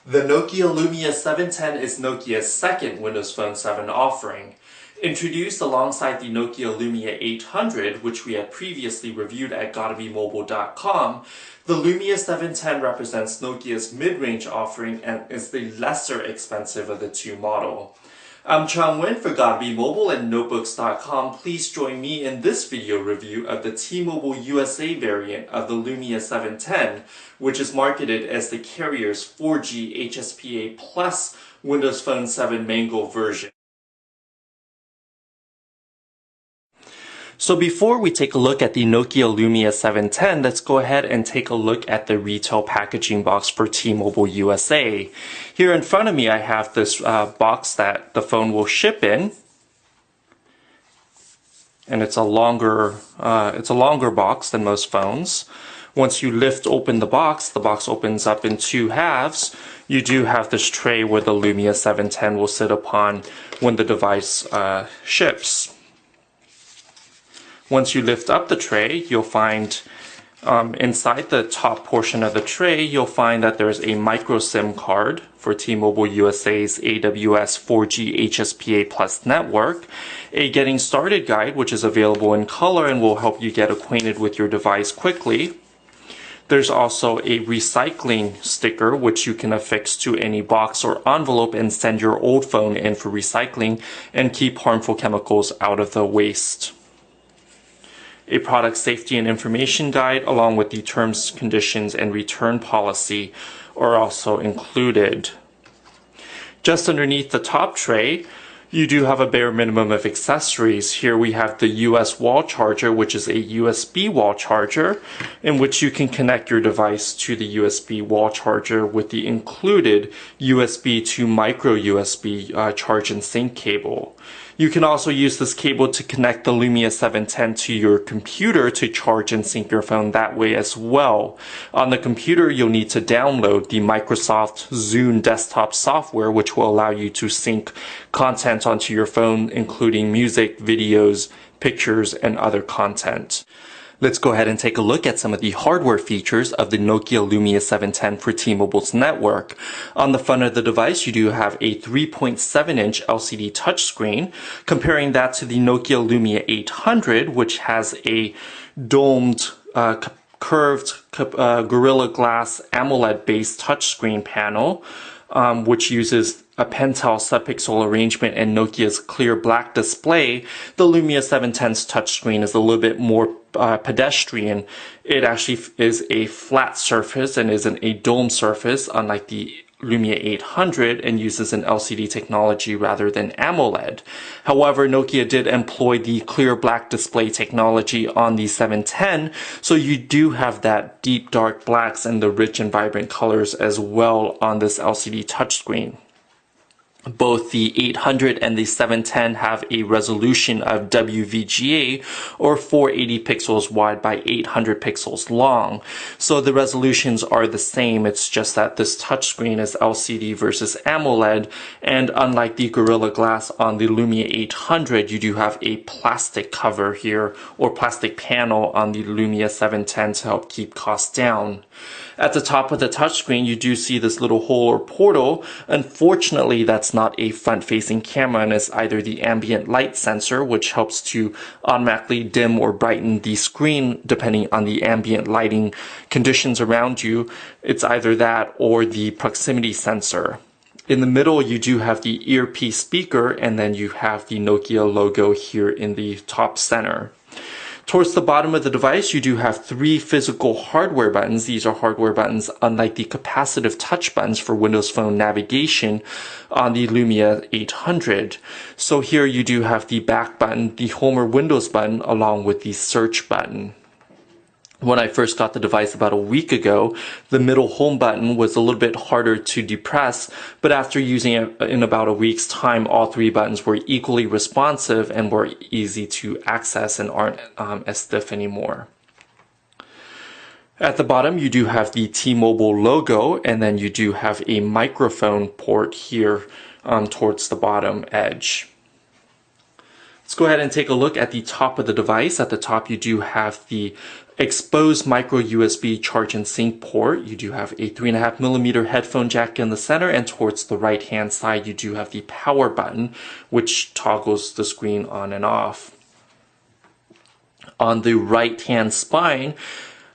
The Nokia Lumia 710 is Nokia's second Windows Phone 7 offering. Introduced alongside the Nokia Lumia 800, which we had previously reviewed at gottabemobile.com, the Lumia 710 represents Nokia's mid-range offering and is the lesser expensive of the two models. I'm Chang Wen for Gotta Mobile and Notebooks.com. Please join me in this video review of the T-Mobile USA variant of the Lumia 710, which is marketed as the carrier's 4G HSPA Plus Windows Phone 7 Mango version. So before we take a look at the Nokia Lumia 710, let's go ahead and take a look at the retail packaging box for T-Mobile USA. Here in front of me I have this box that the phone will ship in. And it's a longer box than most phones. Once you lift open the box opens up in two halves. You do have this tray where the Lumia 710 will sit upon when the device ships. Once you lift up the tray, you'll find inside the top portion of the tray, you'll find that there's a micro SIM card for T-Mobile USA's AWS 4G HSPA Plus network, a getting started guide which is available in color and will help you get acquainted with your device quickly. There's also a recycling sticker which you can affix to any box or envelope and send your old phone in for recycling and keep harmful chemicals out of the waste. A product safety and information guide along with the terms, conditions, and return policy are also included. Just underneath the top tray, you do have a bare minimum of accessories. Here we have the US wall charger, which is a USB wall charger, in which you can connect your device to the USB wall charger with the included USB to micro USB charge and sync cable. You can also use this cable to connect the Lumia 710 to your computer to charge and sync your phone that way as well. On the computer, you'll need to download the Microsoft Zune desktop software, which will allow you to sync content onto your phone, including music, videos, pictures, and other content. Let's go ahead and take a look at some of the hardware features of the Nokia Lumia 710 for T-Mobile's network. On the front of the device, you do have a 3.7-inch LCD touchscreen. Comparing that to the Nokia Lumia 800, which has a domed, curved Gorilla Glass AMOLED-based touchscreen panel, which uses a Pentel subpixel arrangement and Nokia's clear black display. The Lumia 710's touchscreen is a little bit more pedestrian. It actually is a flat surface and isn't a dome surface, unlike the Lumia 800, and uses an LCD technology rather than AMOLED. However, Nokia did employ the clear black display technology on the 710, so you do have that deep dark blacks and the rich and vibrant colors as well on this LCD touchscreen. Both the 800 and the 710 have a resolution of WVGA, or 480 pixels wide by 800 pixels long. So the resolutions are the same, it's just that this touchscreen is LCD versus AMOLED, and unlike the Gorilla Glass on the Lumia 800, you do have a plastic cover here, or plastic panel on the Lumia 710 to help keep costs down. At the top of the touchscreen, you do see this little hole or portal. Unfortunately, that's not a front-facing camera and is either the ambient light sensor, which helps to automatically dim or brighten the screen depending on the ambient lighting conditions around you. It's either that or the proximity sensor. In the middle, you do have the earpiece speaker, and then you have the Nokia logo here in the top center. Towards the bottom of the device, you do have three physical hardware buttons. These are hardware buttons unlike the capacitive touch buttons for Windows Phone navigation on the Lumia 800. So here you do have the back button, the home or Windows button, along with the search button. When I first got the device about a week ago, the middle home button was a little bit harder to depress, but after using it in about a week's time, all three buttons were equally responsive and were easy to access and aren't as stiff anymore. At the bottom, you do have the T-Mobile logo, and then you do have a microphone port here towards the bottom edge. Let's go ahead and take a look at the top of the device. At the top, you do have the exposed micro USB charge and sync port. You do have a 3.5mm headphone jack in the center, and towards the right hand side you do have the power button, which toggles the screen on and off. On the right hand spine,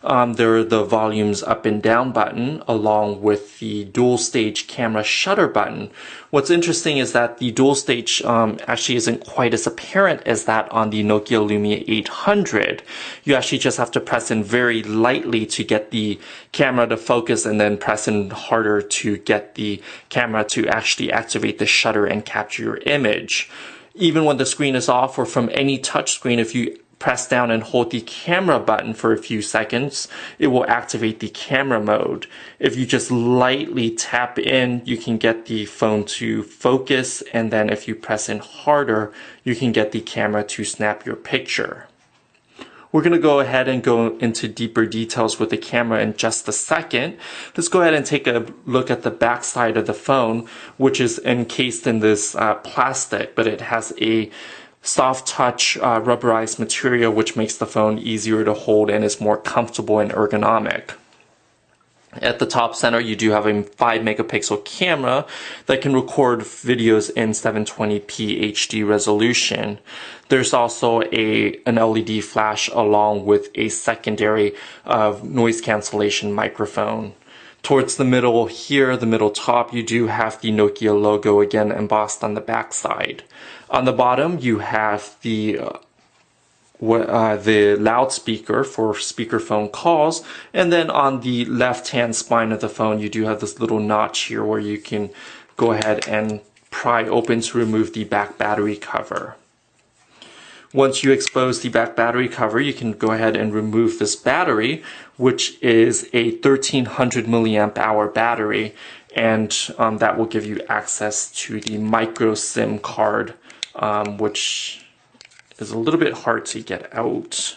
there are the volumes up and down button along with the dual stage camera shutter button. What's interesting is that the dual stage actually isn't quite as apparent as that on the Nokia Lumia 800. You actually just have to press in very lightly to get the camera to focus, and then press in harder to get the camera to actually activate the shutter and capture your image. Even when the screen is off or from any touch screen, if you press down and hold the camera button for a few seconds, it will activate the camera mode. If you just lightly tap in, you can get the phone to focus, and then if you press in harder, you can get the camera to snap your picture. We're going to go ahead and go into deeper details with the camera in just a second. Let's go ahead and take a look at the back side of the phone, which is encased in this plastic, but it has a soft touch rubberized material, which makes the phone easier to hold and is more comfortable and ergonomic. At the top center, you do have a 5-megapixel camera that can record videos in 720p HD resolution. There's also an LED flash along with a secondary noise cancellation microphone. Towards the middle here, the middle top, you do have the Nokia logo again embossed on the back side. On the bottom, you have the loudspeaker for speakerphone calls, and then on the left-hand spine of the phone, you do have this little notch here where you can go ahead and pry open to remove the back battery cover. Once you expose the back battery cover, you can go ahead and remove this battery, which is a 1300 milliamp hour battery, and that will give you access to the micro SIM card, which is a little bit hard to get out.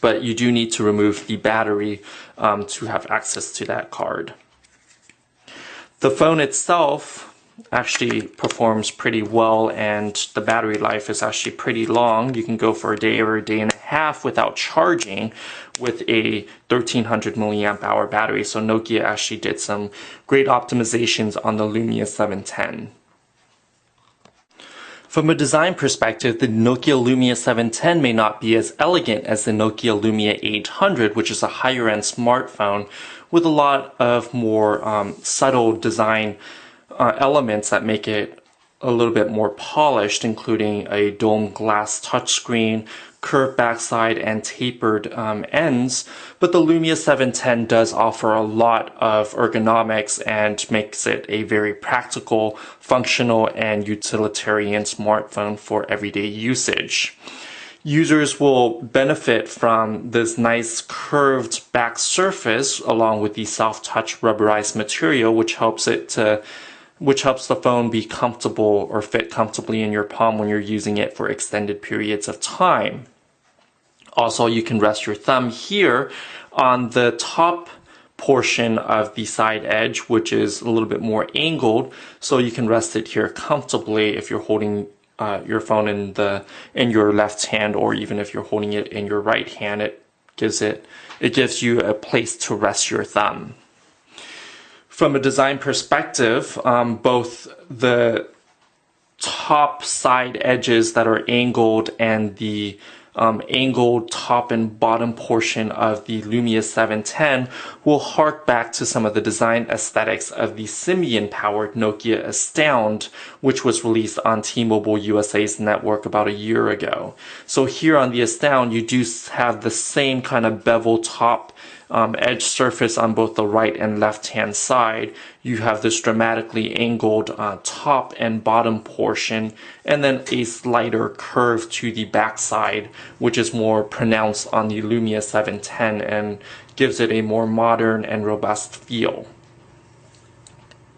But you do need to remove the battery to have access to that card. The phone itself actually performs pretty well, and the battery life is actually pretty long. You can go for a day or a day and a half without charging with a 1300 milliamp hour battery. So Nokia actually did some great optimizations on the Lumia 710. From a design perspective, the Nokia Lumia 710 may not be as elegant as the Nokia Lumia 800, which is a higher-end smartphone with a lot of more subtle design elements that make it a little bit more polished, including a dome glass touchscreen, curved backside, and tapered ends. But the Lumia 710 does offer a lot of ergonomics and makes it a very practical, functional, and utilitarian smartphone for everyday usage. Users will benefit from this nice curved back surface along with the soft touch rubberized material, which helps the phone be comfortable or fit comfortably in your palm when you're using it for extended periods of time. Also, you can rest your thumb here on the top portion of the side edge, which is a little bit more angled, so you can rest it here comfortably if you're holding your phone in your left hand, or even if you're holding it in your right hand. It gives you a place to rest your thumb. From a design perspective, both the top side edges that are angled and the angled top and bottom portion of the Lumia 710 will hark back to some of the design aesthetics of the Symbian-powered Nokia Astound, which was released on T-Mobile USA's network about a year ago. So here on the Astound, you do have the same kind of bevel top edge surface on both the right and left hand side. You have this dramatically angled top and bottom portion, and then a slighter curve to the back side, which is more pronounced on the Lumia 710 and gives it a more modern and robust feel.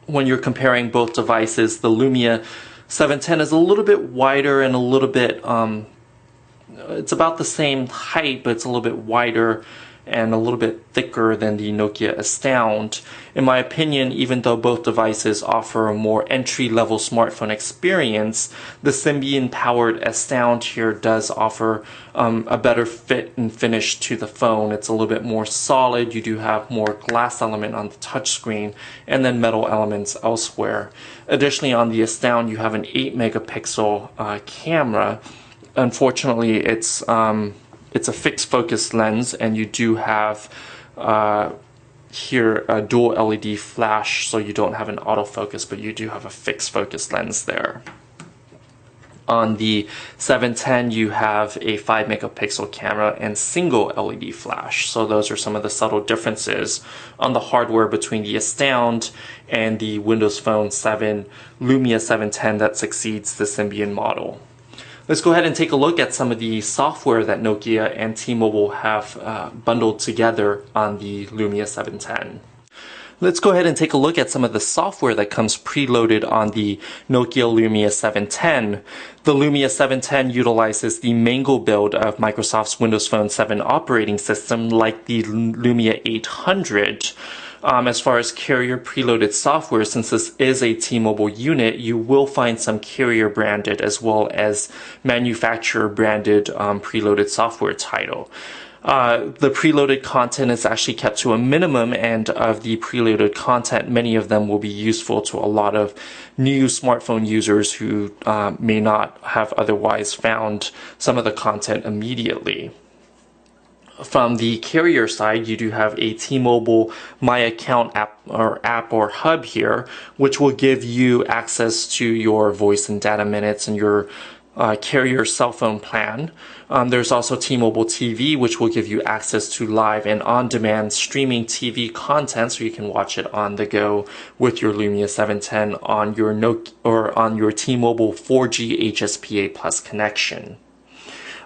When you're comparing both devices, the Lumia 710 is a little bit wider and a little bit it's about the same height, but it's a little bit wider and a little bit thicker than the Nokia Astound. In my opinion, even though both devices offer a more entry-level smartphone experience, the Symbian-powered Astound here does offer a better fit and finish to the phone. It's a little bit more solid. You do have more glass element on the touchscreen and then metal elements elsewhere. Additionally, on the Astound, you have an 8 megapixel camera. Unfortunately, it's a fixed focus lens, and you do have here a dual LED flash, so you don't have an autofocus, but you do have a fixed focus lens there. On the 710, you have a 5 megapixel camera and single LED flash. So those are some of the subtle differences on the hardware between the Astound and the Windows Phone 7 Lumia 710 that succeeds the Symbian model. Let's go ahead and take a look at some of the software that Nokia and T-Mobile have bundled together on the Lumia 710. Let's go ahead and take a look at some of the software that comes preloaded on the Nokia Lumia 710. The Lumia 710 utilizes the Mango build of Microsoft's Windows Phone 7 operating system, like the Lumia 800. As far as carrier preloaded software, since this is a T-Mobile unit, you will find some carrier branded as well as manufacturer branded preloaded software title. The preloaded content is actually kept to a minimum, and of the preloaded content, many of them will be useful to a lot of new smartphone users who may not have otherwise found some of the content immediately. From the carrier side, you do have a T-Mobile My Account app or hub here, which will give you access to your voice and data minutes and your carrier cell phone plan. There's also T-Mobile TV, which will give you access to live and on-demand streaming TV content, so you can watch it on the go with your Lumia 710 on your on your T-Mobile 4G HSPA Plus connection.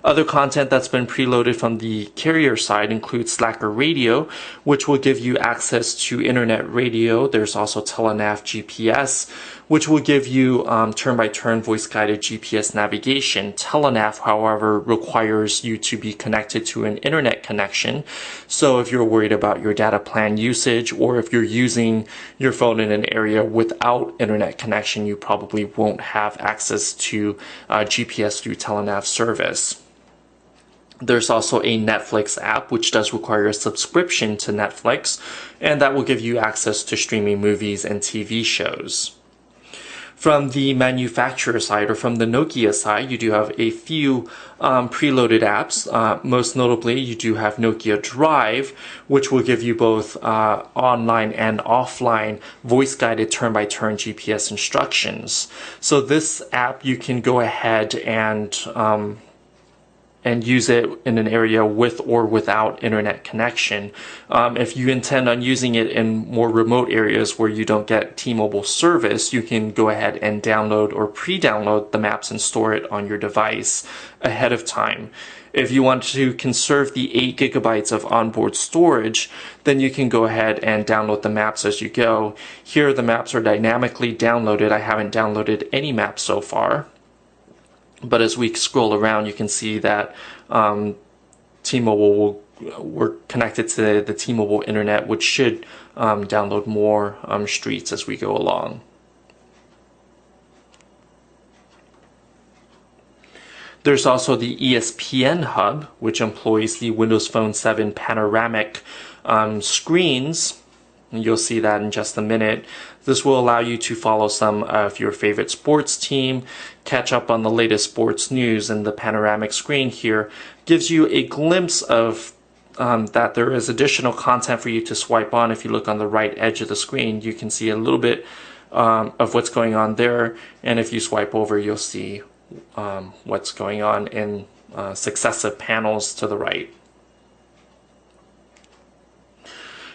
Other content that's been preloaded from the carrier side includes Slacker Radio, which will give you access to internet radio. There's also Telenav GPS, which will give you turn-by-turn voice-guided GPS navigation. Telenav, however, requires you to be connected to an internet connection. So if you're worried about your data plan usage, or if you're using your phone in an area without internet connection, you probably won't have access to GPS through Telenav service. There's also a Netflix app, which does require a subscription to Netflix, and that will give you access to streaming movies and TV shows. From the manufacturer side, or from the Nokia side, you do have a few preloaded apps. Most notably, you do have Nokia Drive, which will give you both online and offline voice-guided turn-by-turn GPS instructions. So this app, you can go ahead and use it in an area with or without internet connection. If you intend on using it in more remote areas where you don't get T-Mobile service, you can go ahead and download or pre-download the maps and store it on your device ahead of time. If you want to conserve the 8 gigabytes of onboard storage, then you can go ahead and download the maps as you go. Here the maps are dynamically downloaded. I haven't downloaded any maps so far. But as we scroll around, you can see that T-Mobile we're connected to the T-Mobile internet, which should download more streets as we go along. There's also the ESPN hub, which employs the Windows Phone 7 panoramic screens. You'll see that in just a minute. This will allow you to follow some of your favorite sports team, catch up on the latest sports news, and the panoramic screen here gives you a glimpse of that there is additional content for you to swipe on. If you look on the right edge of the screen, you can see a little bit of what's going on there, and if you swipe over, you'll see what's going on in successive panels to the right.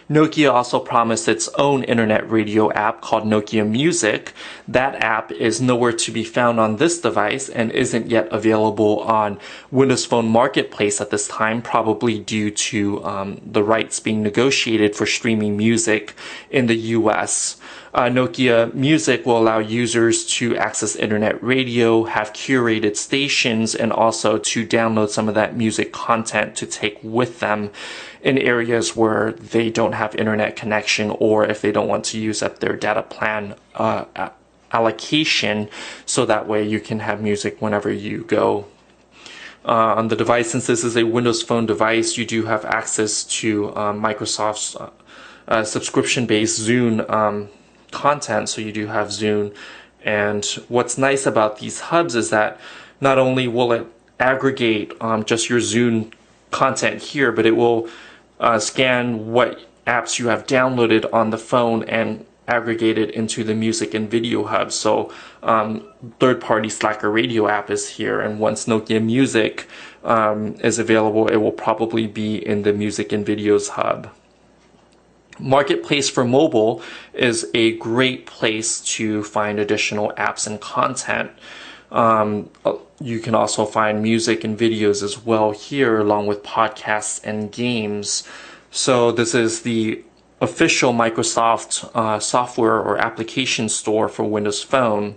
Nokia also promised its own internet radio app called Nokia Music. That app is nowhere to be found on this device and isn't yet available on Windows Phone Marketplace at this time, probably due to the rights being negotiated for streaming music in the US. Nokia Music will allow users to access internet radio, have curated stations, and also to download some of that music content to take with them. in areas where they don't have internet connection, or if they don't want to use up their data plan allocation, so that way you can have music whenever you go. On the device, since this is a Windows Phone device, you do have access to Microsoft's subscription-based Zune content, so you do have Zune. And what's nice about these hubs is that not only will it aggregate just your Zune content here, but it will scan what apps you have downloaded on the phone and aggregate it into the music and video hub. So third-party Slacker radio app is here, and once Nokia Music is available, it will probably be in the music and videos hub. Marketplace for mobile is a great place to find additional apps and content. You can also find music and videos as well here, along with podcasts and games. So this is the official Microsoft software or application store for Windows Phone.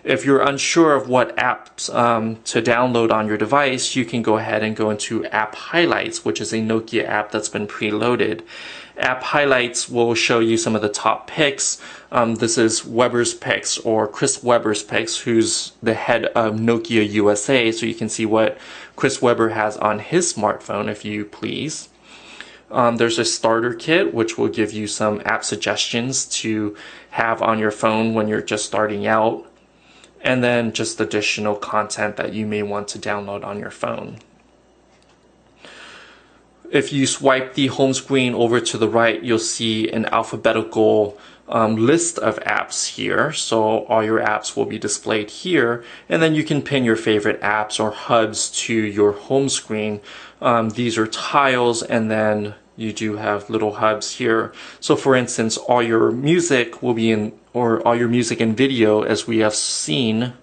If you're unsure of what apps to download on your device, you can go ahead and go into App Highlights, which is a Nokia app that's been preloaded. App Highlights will show you some of the top picks. This is Weber's picks, or Chris Weber's picks, who's the head of Nokia USA, so you can see what Chris Weber has on his smartphone, if you please. There's a starter kit, which will give you some app suggestions to have on your phone when you're just starting out, and then just additional content that you may want to download on your phone. If you swipe the home screen over to the right, you'll see an alphabetical list of apps here. So all your apps will be displayed here, and then you can pin your favorite apps or hubs to your home screen. These are tiles, and then you do have little hubs here. So for instance, all your music will be in, or all your music and video, as we have seen,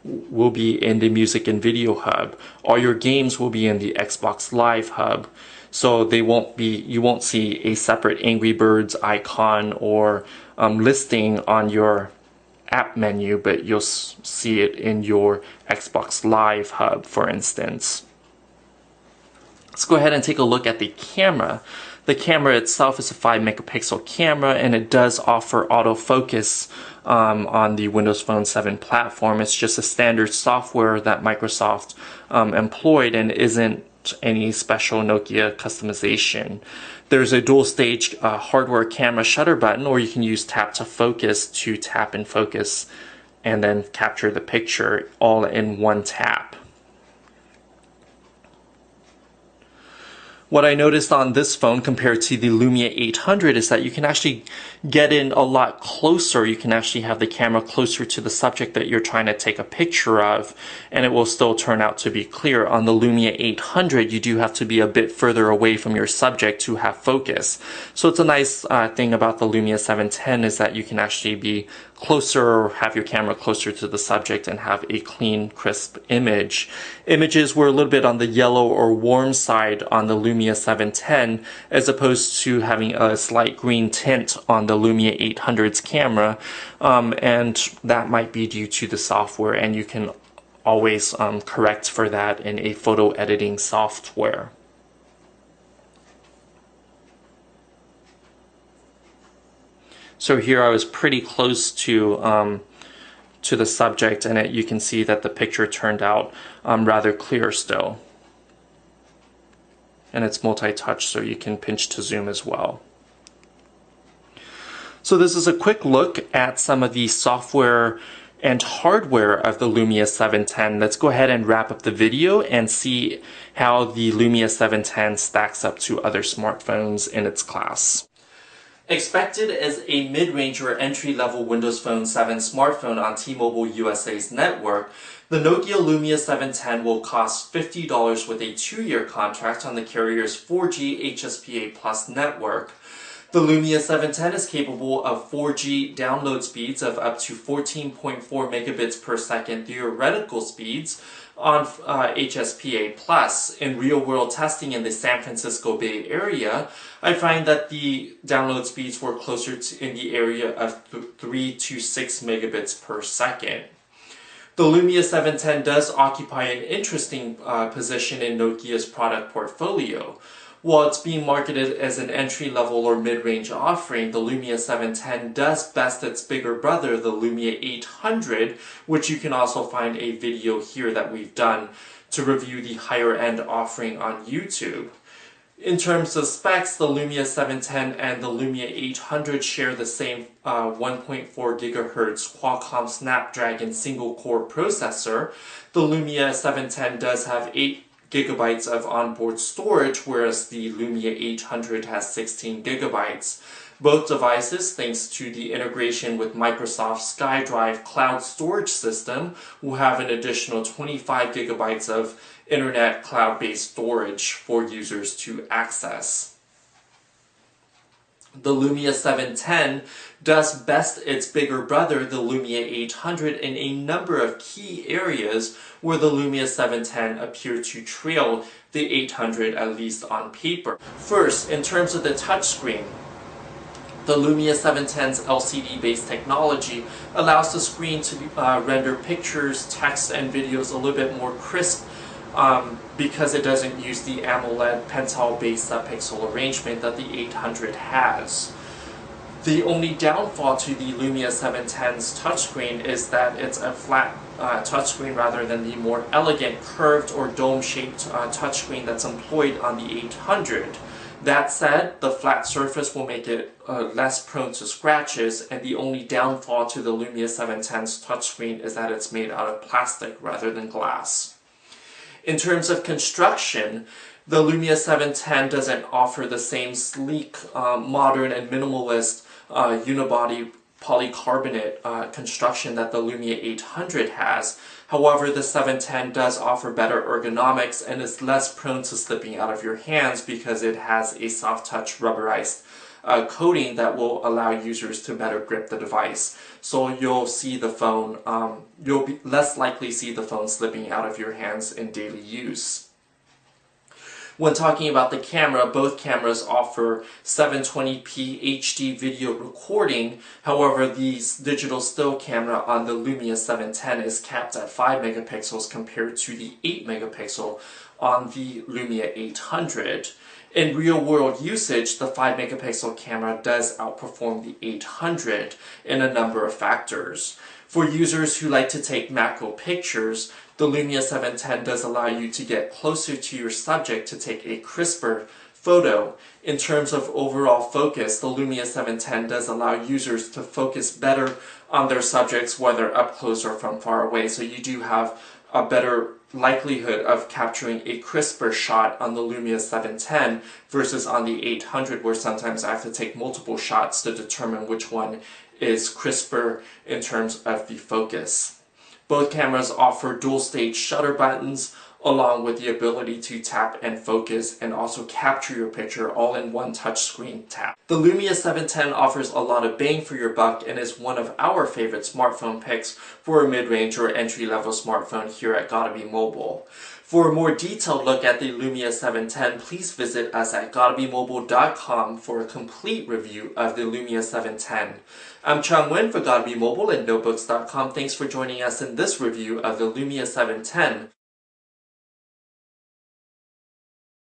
will be in the music and video hub. All your games will be in the Xbox Live hub. So they won't be, you won't see a separate Angry Birds icon or listing on your app menu, but you'll see it in your Xbox Live hub, for instance. Let's go ahead and take a look at the camera. The camera itself is a 5 megapixel camera, and it does offer autofocus on the Windows Phone 7 platform. It's just a standard software that Microsoft employed, and isn't any special Nokia customization. There's a dual stage hardware camera shutter button, or you can use tap to focus to tap and focus and then capture the picture all in one tap. What I noticed on this phone compared to the Lumia 800 is that you can actually get in a lot closer. You can actually have the camera closer to the subject that you're trying to take a picture of, and it will still turn out to be clear. On the Lumia 800, you do have to be a bit further away from your subject to have focus. So it's a nice thing about the Lumia 710 is that you can actually be closer, or have your camera closer to the subject and have a clean, crisp image. Images were a little bit on the yellow or warm side on the Lumia 710, as opposed to having a slight green tint on the Lumia 800's camera, and that might be due to the software, and you can always correct for that in a photo editing software. So here I was pretty close to the subject, and you can see that the picture turned out rather clear still. And it's multi-touch, so you can pinch to zoom as well. So this is a quick look at some of the software and hardware of the Lumia 710. Let's go ahead and wrap up the video and see how the Lumia 710 stacks up to other smartphones in its class. Expected as a mid-range or entry-level Windows Phone 7 smartphone on T-Mobile USA's network, the Nokia Lumia 710 will cost $50 with a 2-year contract on the carrier's 4G HSPA Plus network. The Lumia 710 is capable of 4G download speeds of up to 14.4 megabits per second theoretical speeds on HSPA Plus. In real-world testing in the San Francisco Bay Area, I find that the download speeds were closer to in the area of 3 to 6 megabits per second. The Lumia 710 does occupy an interesting position in Nokia's product portfolio. While it's being marketed as an entry-level or mid-range offering, the Lumia 710 does best its bigger brother, the Lumia 800, which you can also find a video here that we've done to review the higher-end offering on YouTube. In terms of specs, the Lumia 710 and the Lumia 800 share the same 1.4 GHz Qualcomm Snapdragon single-core processor. The Lumia 710 does have 8 GB of onboard storage, whereas the Lumia 800 has 16 GB. Both devices, thanks to the integration with Microsoft's SkyDrive cloud storage system, will have an additional 25 GB of internet cloud-based storage for users to access. The Lumia 710 does best its bigger brother, the Lumia 800, in a number of key areas where the Lumia 710 appear to trail the 800, at least on paper. First, in terms of the touchscreen, the Lumia 710's LCD-based technology allows the screen to render pictures, text, and videos a little bit more crisp because it doesn't use the AMOLED Pental-based pixel arrangement that the 800 has. The only downfall to the Lumia 710's touchscreen is that it's a flat touchscreen rather than the more elegant curved or dome-shaped touchscreen that's employed on the 800. That said, the flat surface will make it less prone to scratches, and the only downfall to the Lumia 710's touchscreen is that it's made out of plastic rather than glass. In terms of construction, the Lumia 710 doesn't offer the same sleek, modern, and minimalist unibody polycarbonate construction that the Lumia 800 has. However, the 710 does offer better ergonomics and is less prone to slipping out of your hands because it has a soft touch rubberized coating that will allow users to better grip the device. So you'll see the phone, you'll be less likely see the phone slipping out of your hands in daily use. When talking about the camera, both cameras offer 720p HD video recording. However, the digital still camera on the Lumia 710 is capped at 5 megapixels compared to the 8 megapixel on the Lumia 800. In real-world usage, the 5 megapixel camera does outperform the 800 in a number of factors. For users who like to take macro pictures, the Lumia 710 does allow you to get closer to your subject to take a crisper photo. In terms of overall focus, the Lumia 710 does allow users to focus better on their subjects, whether up close or from far away. So you do have a better likelihood of capturing a crisper shot on the Lumia 710 versus on the 800, where sometimes I have to take multiple shots to determine which one is crisper in terms of the focus. Both cameras offer dual-stage shutter buttons along with the ability to tap and focus and also capture your picture all in one touchscreen tap. The Lumia 710 offers a lot of bang for your buck and is one of our favorite smartphone picks for a mid-range or entry-level smartphone here at Gotta Be Mobile. For a more detailed look at the Lumia 710, please visit us at gottabemobile.com for a complete review of the Lumia 710. I'm Chung Nguyen for Gotta Be Mobile and Notebooks.com. Thanks for joining us in this review of the Lumia 710.